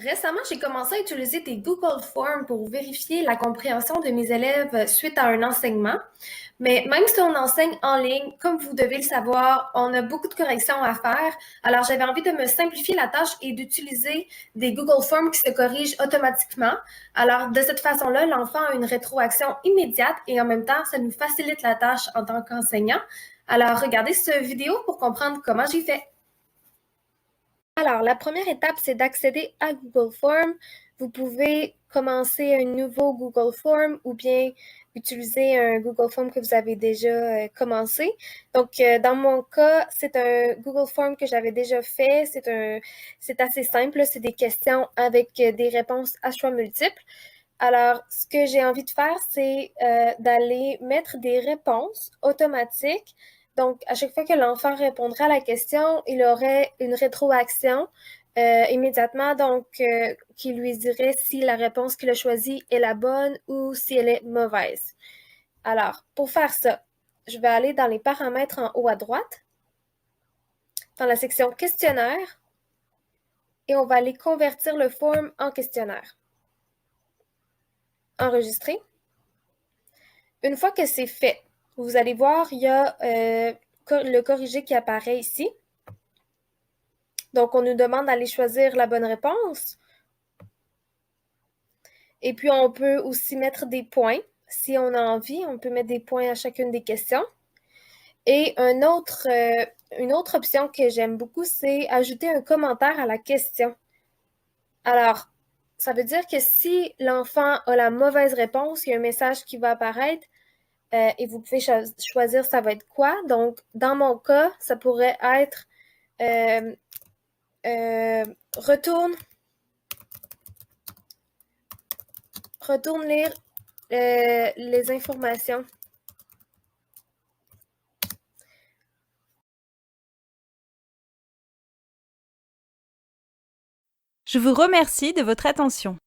Récemment, j'ai commencé à utiliser des Google Forms pour vérifier la compréhension de mes élèves suite à un enseignement. Mais même si on enseigne en ligne, comme vous devez le savoir, on a beaucoup de corrections à faire. Alors, j'avais envie de me simplifier la tâche et d'utiliser des Google Forms qui se corrigent automatiquement. Alors, de cette façon-là, l'enfant a une rétroaction immédiate et en même temps, ça nous facilite la tâche en tant qu'enseignant. Alors, regardez cette vidéo pour comprendre comment j'ai fait. Alors, la première étape, c'est d'accéder à Google Forms. Vous pouvez commencer un nouveau Google Form ou bien utiliser un Google Form que vous avez déjà commencé. Donc, dans mon cas, c'est un Google Form que j'avais déjà fait. C'est assez simple. C'est des questions avec des réponses à choix multiples. Alors, ce que j'ai envie de faire, c'est d'aller mettre des réponses automatiques. Donc, à chaque fois que l'enfant répondrait à la question, il aurait une rétroaction immédiatement, donc qui lui dirait si la réponse qu'il a choisie est la bonne ou si elle est mauvaise. Alors, pour faire ça, je vais aller dans les paramètres en haut à droite, dans la section questionnaire, et on va aller convertir le form en questionnaire. Enregistrer. Une fois que c'est fait, vous allez voir, il y a le corrigé qui apparaît ici. Donc, on nous demande d'aller choisir la bonne réponse. Et puis, on peut aussi mettre des points. Si on a envie, on peut mettre des points à chacune des questions. Et une autre option que j'aime beaucoup, c'est ajouter un commentaire à la question. Alors, ça veut dire que si l'enfant a la mauvaise réponse, il y a un message qui va apparaître et vous pouvez choisir ça va être quoi. Donc, dans mon cas, ça pourrait être euh, retourne lire les informations. Je vous remercie de votre attention.